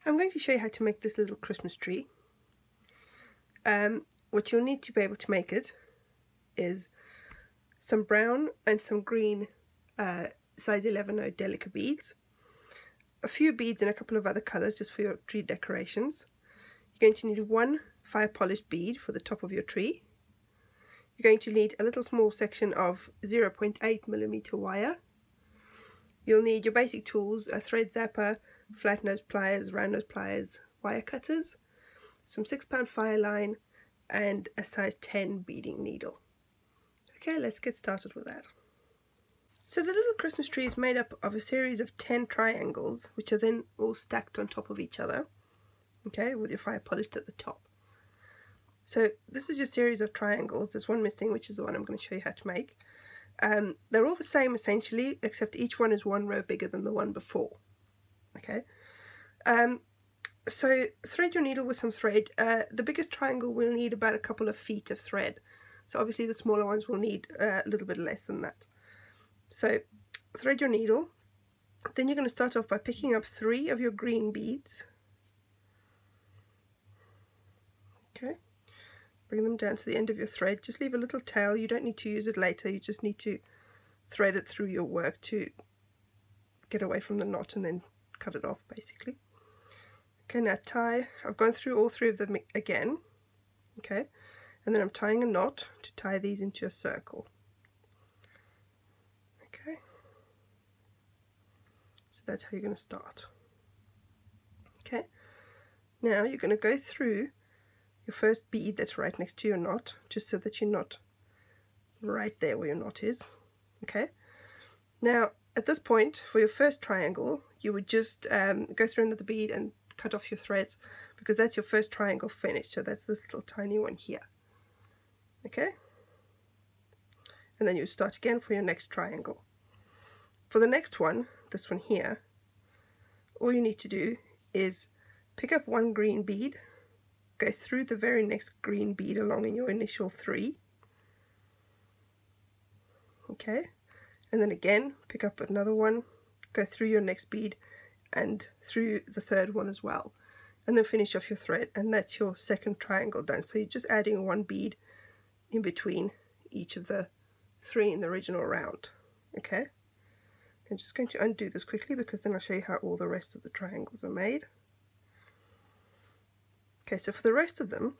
I'm going to show you how to make this little Christmas tree. What you'll need to be able to make it is some brown and some green size 11 Delica beads, a few beads in a couple of other colours just for your tree decorations. You're going to need one fire polished bead for the top of your tree. You're going to need a little small section of 0.8mm wire. You'll need your basic tools, a thread zapper, flat nose pliers, round nose pliers, wire cutters, some 6-pound fire line, and a size 10 beading needle. Okay, let's get started with that. So the little Christmas tree is made up of a series of 10 triangles, which are then all stacked on top of each other, okay, with your fire polished at the top. So this is your series of triangles. There's one missing, which is the one I'm going to show you how to make. They're all the same essentially, except each one is one row bigger than the one before. Okay, so thread your needle with some thread. The biggest triangle will need about a couple of feet of thread, so obviously the smaller ones will need a little bit less than that. So thread your needle. Then you're going to start off by picking up 3 of your green beads. Okay, bring them down to the end of your thread. Just leave a little tail. You don't need to use it later, you just need to thread it through your work to get away from the knot and then cut it off basically. Okay, now tie. I've gone through all 3 of them again, okay, and then I'm tying a knot to tie these into a circle. Okay, so that's how you're going to start. Okay, now you're going to go through your first bead that's right next to your knot, just so that you're not right there where your knot is. Okay, now at this point for your first triangle you would just go through another bead and cut off your threads, because that's your first triangle finished. So that's this little tiny one here. Okay, and then you start again for your next triangle. For the next one, this one here, all you need to do is pick up one green bead, go through the very next green bead along in your initial 3, okay, and then again pick up another one, go through your next bead and through the third one as well, and then finish off your thread, and that's your second triangle done. So you're just adding one bead in between each of the 3 in the original round. Okay, I'm just going to undo this quickly because then I'll show you how all the rest of the triangles are made. Okay, so for the rest of them,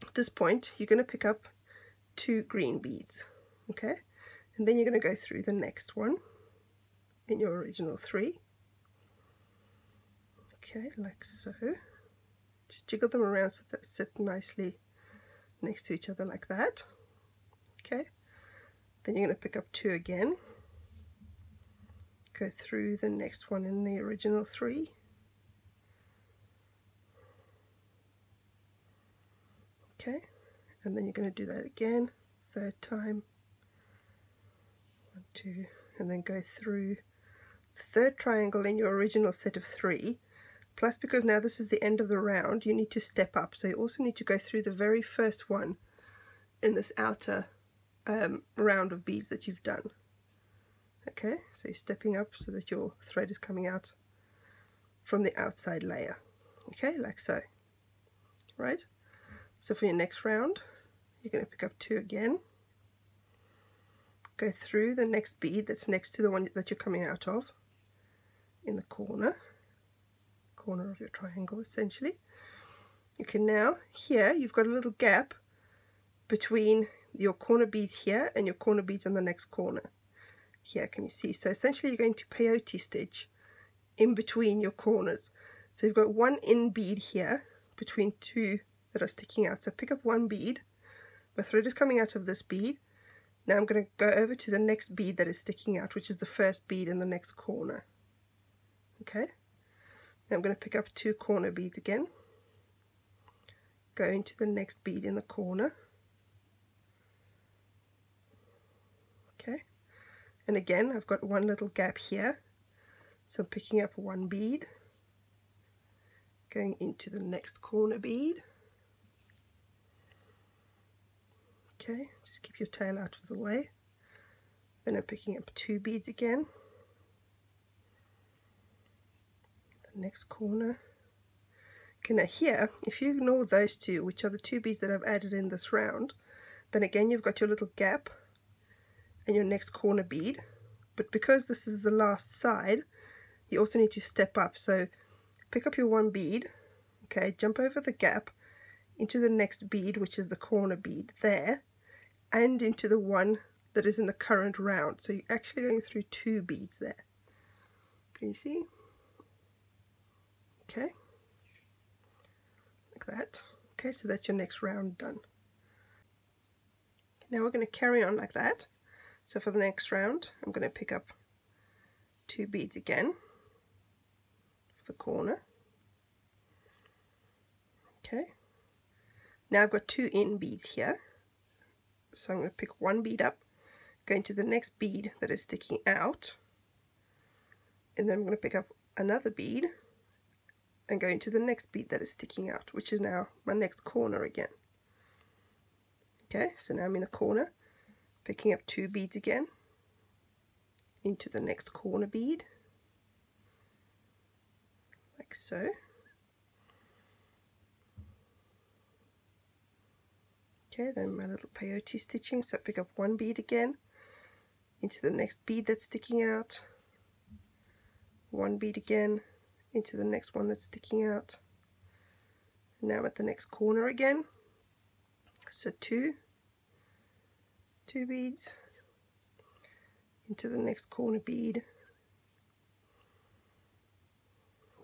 at this point you're going to pick up 2 green beads, okay, and then you're going to go through the next one in your original 3, okay, like so. Just jiggle them around so that they sit nicely next to each other like that. Okay, then you're going to pick up 2 again, go through the next one in the original 3, okay, and then you're going to do that again, 3rd time, 1, 2, and then go through the 3rd triangle in your original set of 3, plus because now this is the end of the round you need to step up, so you also need to go through the very first one in this outer round of beads that you've done. Okay, so you're stepping up so that your thread is coming out from the outside layer, okay, like so, right? So for your next round you're going to pick up 2 again, go through the next bead that's next to the one that you're coming out of in the corner of your triangle essentially. Okay, now here you've got a little gap between your corner beads here and your corner beads on the next corner here, can you see? So essentially you're going to peyote stitch in between your corners. So you've got one in bead here between 2 that are sticking out. So pick up one bead, my thread is coming out of this bead. Now I'm going to go over to the next bead that is sticking out, which is the first bead in the next corner. Okay, now I'm going to pick up 2 corner beads again, go into the next bead in the corner, okay, and again I've got one little gap here, so I'm picking up one bead, going into the next corner bead. Okay, just keep your tail out of the way. Then I'm picking up 2 beads again, the next corner, Okay, now here, if you ignore those two, which are the two beads that I've added in this round, then again you've got your little gap and your next corner bead. But because this is the last side, you also need to step up. So pick up your one bead, okay, jump over the gap into the next bead, which is the corner bead there, and into the one that is in the current round. So you're actually going through two beads there. Can you see? Okay, like that. Okay, so that's your next round done. Now we're going to carry on like that. So for the next round, I'm going to pick up two beads again for the corner. Okay, now I've got two in beads here. So I'm going to pick one bead up, go into the next bead that is sticking out, and then I'm going to pick up another bead and go into the next bead that is sticking out, which is now my next corner again. Okay, so now I'm in the corner, picking up two beads again, into the next corner bead, like so. Okay, then my little peyote stitching, so I pick up one bead again, into the next bead that's sticking out, one bead again, into the next one that's sticking out. Now I'm at the next corner again, so two beads, into the next corner bead,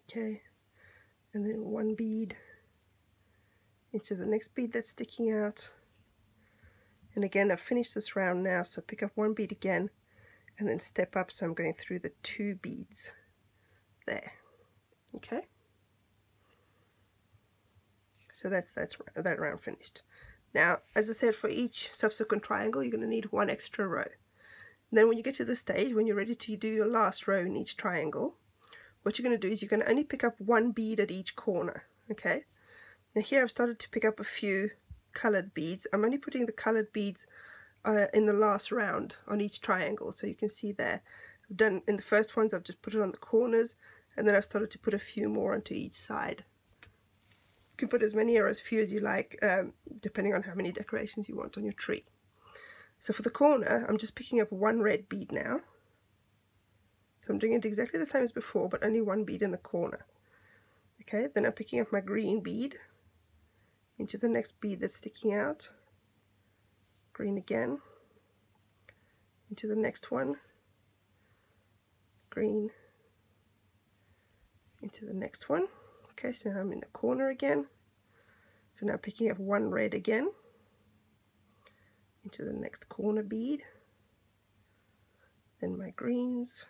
okay, and then one bead into the next bead that's sticking out. And again, I've finished this round now, so pick up one bead again and then step up, so I'm going through the two beads there. Okay, so that's that round finished. Now, as I said, for each subsequent triangle you're going to need one extra row. And then when you get to this stage, when you're ready to do your last row in each triangle, what you're going to do is you're going to only pick up one bead at each corner. Okay, now here I've started to pick up a few colored beads. I'm only putting the colored beads in the last round on each triangle, so you can see there I've done in the first ones, I've just put it on the corners, and then I've started to put a few more onto each side. You can put as many or as few as you like, depending on how many decorations you want on your tree. So for the corner, I'm just picking up one red bead now. So I'm doing it exactly the same as before, but only one bead in the corner. Okay, then I'm picking up my green bead into the next bead that's sticking out, green again, into the next one, green, into the next one. Okay, so now I'm in the corner again. So now picking up one red again, into the next corner bead, then my greens,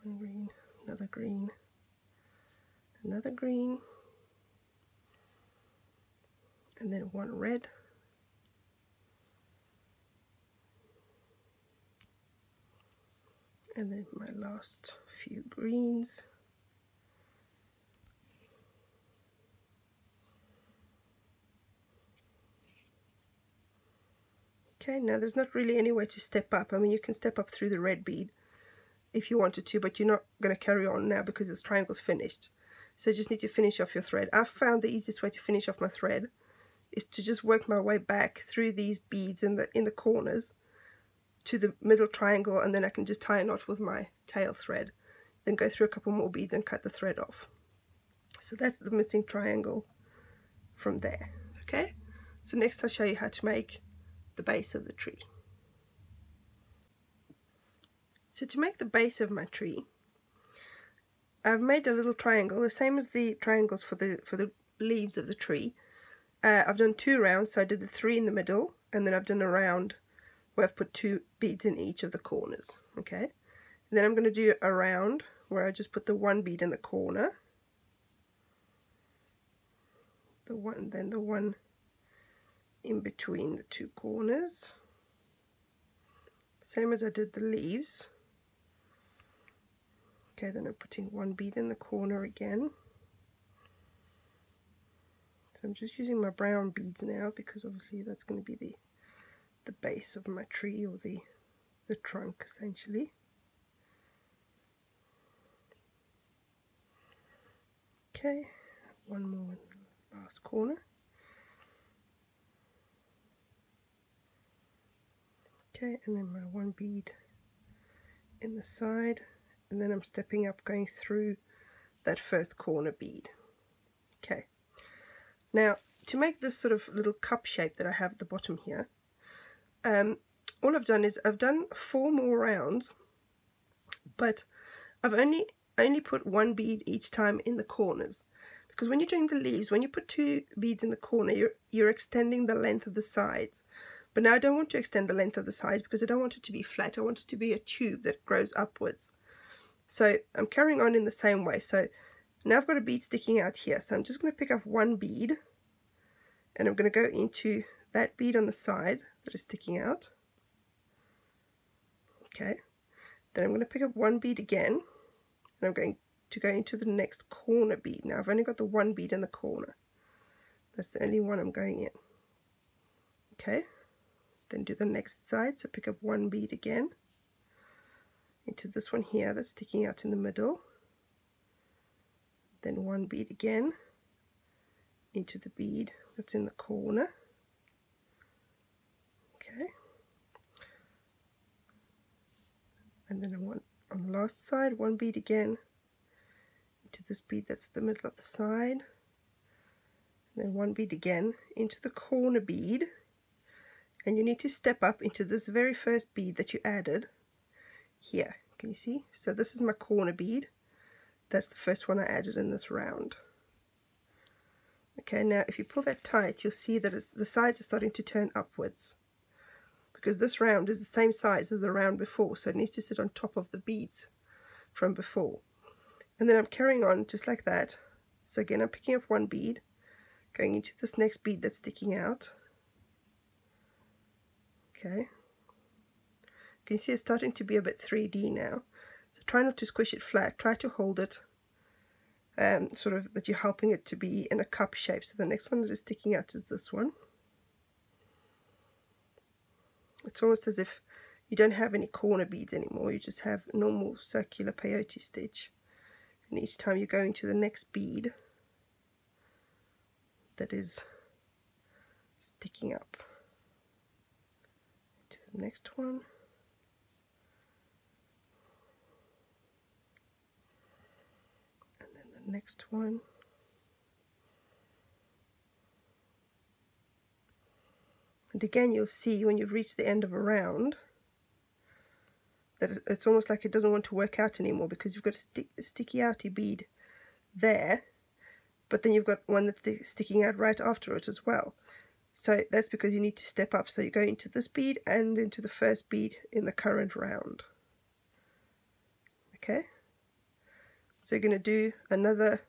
one green, another green, another green, and then one red, and then my last few greens, okay. Now there's not really any way to step up. I mean, you can step up through the red bead if you wanted to, but you're not going to carry on now because this triangle's finished. So you just need to finish off your thread. I've found the easiest way to finish off my thread is to just work my way back through these beads in the corners to the middle triangle, and then I can just tie a knot with my tail thread, then go through a couple more beads and cut the thread off. So that's the missing triangle from there. Okay, so next I'll show you how to make the base of the tree. So to make the base of my tree, I've made a little triangle, the same as the triangles for the leaves of the tree. I've done two rounds, so I did the three in the middle, and then I've done a round where I've put two beads in each of the corners. Okay, and then I'm going to do a round where I just put the one bead in the corner, the one in between the two corners, same as I did the leaves. Okay, then I'm putting one bead in the corner again. So I'm just using my brown beads now because obviously that's going to be the base of my tree, or the trunk essentially. Okay, one more in the last corner. Okay, and then my one bead in the side, and then I'm stepping up, going through that first corner bead. Okay, now to make this sort of little cup shape that I have at the bottom here, all I've done is I've done 4 more rounds, but I've only put one bead each time in the corners, because when you're doing the leaves, when you put 2 beads in the corner, you're extending the length of the sides. But now I don't want to extend the length of the sides because I don't want it to be flat. I want it to be a tube that grows upwards. So I'm carrying on in the same way. So now I've got a bead sticking out here. So I'm just going to pick up one bead, and I'm going to go into that bead on the side that is sticking out. Okay. Then I'm going to pick up one bead again, and I'm going to go into the next corner bead. Now I've only got the one bead in the corner. That's the only one I'm going in. Okay. Then do the next side, so pick up one bead again into this one here that's sticking out in the middle, then one bead again into the bead that's in the corner. Okay, and then on the last side, one bead again into this bead that's at the middle of the side, and then one bead again into the corner bead. And you need to step up into this very first bead that you added here. Can you see? So this is my corner bead. That's the first one I added in this round. Okay, now if you pull that tight, you'll see that the sides are starting to turn upwards, because this round is the same size as the round before, so it needs to sit on top of the beads from before. And then I'm carrying on just like that. So again, I'm picking up one bead, going into this next bead that's sticking out. Okay, can you see it's starting to be a bit 3D now? So try not to squish it flat, try to hold it sort of that you're helping it to be in a cup shape. So the next one that is sticking out is this one. It's almost as if you don't have any corner beads anymore, you just have normal circular peyote stitch. And each time you go into the next bead that is sticking up to the next one. And then the next one. And again, you'll see when you've reached the end of a round that it's almost like it doesn't want to work out anymore, because you've got a sticky outy bead there, but then you've got one that's sticking out right after it as well. So that's because you need to step up. So you go into this bead and into the first bead in the current round. Okay, so you're going to do another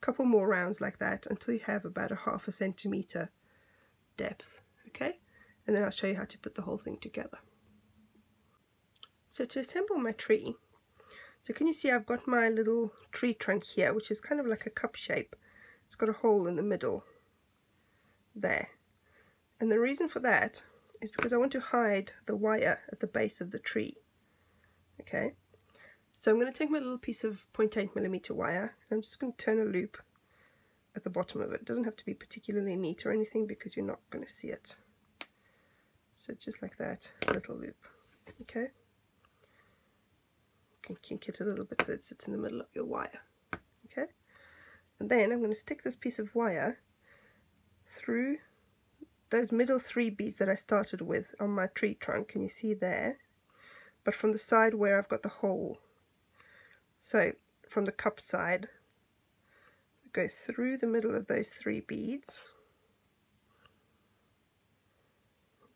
couple more rounds like that until you have about a ½ centimeter depth. Okay, and then I'll show you how to put the whole thing together. So to assemble my tree, so can you see I've got my little tree trunk here, which is kind of like a cup shape. It's got a hole in the middle there. And the reason for that is because I want to hide the wire at the base of the tree. Okay, so I'm going to take my little piece of 0.8mm wire, and I'm just going to turn a loop at the bottom of it. It doesn't have to be particularly neat or anything because you're not going to see it. So just like that, little loop. Okay, you can kink it a little bit so it sits in the middle of your wire. Okay, and then I'm going to stick this piece of wire through those middle 3 beads that I started with on my tree trunk, and you see there, but from the side where I've got the hole. So from the cup side, go through the middle of those 3 beads.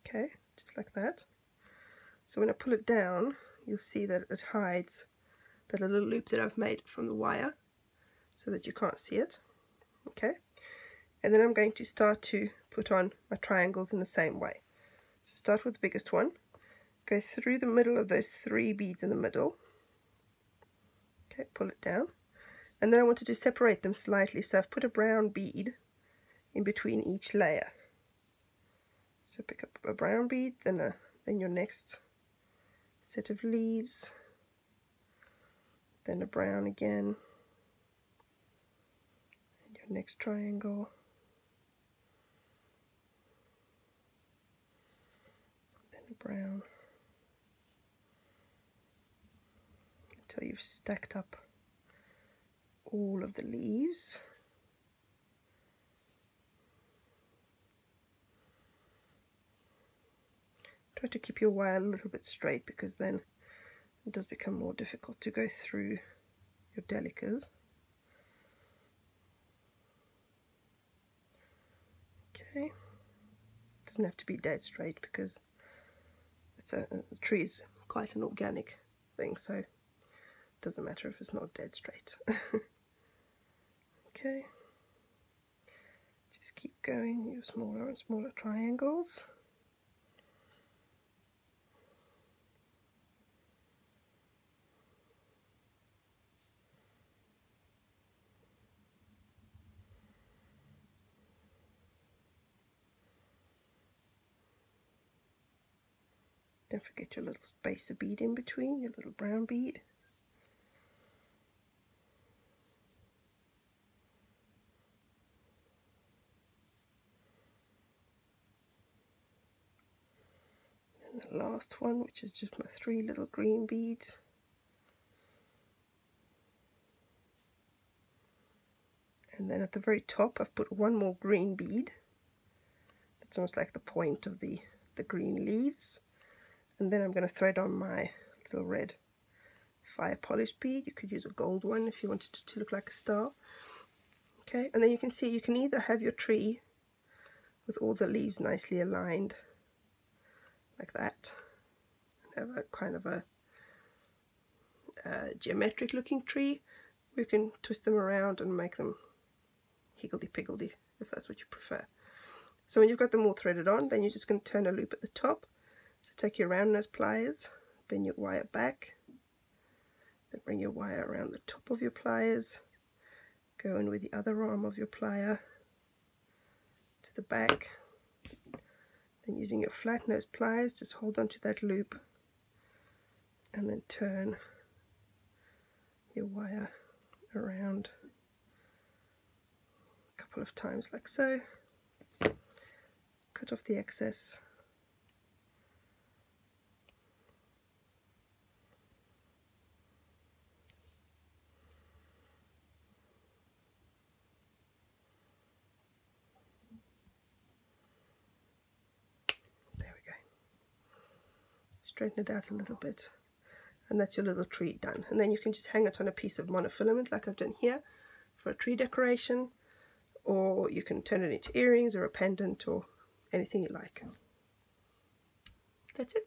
Okay, just like that. So when I pull it down, you'll see that it hides that little loop that I've made from the wire so that you can't see it. Okay, and then I'm going to start to put on my triangles in the same way. So start with the biggest one, go through the middle of those 3 beads in the middle. Okay, pull it down, and then I wanted to separate them slightly, so I've put a brown bead in between each layer. So pick up a brown bead, then your next set of leaves, then a brown again, next triangle. Then a brown. Until you've stacked up all of the leaves. Try to keep your wire a little bit straight, because then it does become more difficult to go through your delicas. Okay, it doesn't have to be dead straight because the tree is quite an organic thing, so it doesn't matter if it's not dead straight. Okay, just keep going, your smaller and smaller triangles. Don't forget your little spacer bead in between, your little brown bead. And the last one, which is just my 3 little green beads. And then at the very top I've put 1 more green bead. That's almost like the point of the green leaves. And then I'm going to thread on my little red fire polish bead. You could use a gold one if you wanted it to look like a star. Okay, and then you can see you can either have your tree with all the leaves nicely aligned like that, and have a kind of a geometric looking tree, or you can twist them around and make them higgledy-piggledy if that's what you prefer. So when you've got them all threaded on, then you're just going to turn a loop at the top. So take your round nose pliers, bend your wire back, then bring your wire around the top of your pliers, go in with the other arm of your plier to the back, then using your flat nose pliers, just hold on to that loop and then turn your wire around a couple of times like so, cut off the excess. Straighten it out a little bit, and that's your little tree done. And then you can just hang it on a piece of monofilament like I've done here for a tree decoration, or you can turn it into earrings or a pendant or anything you like. That's it.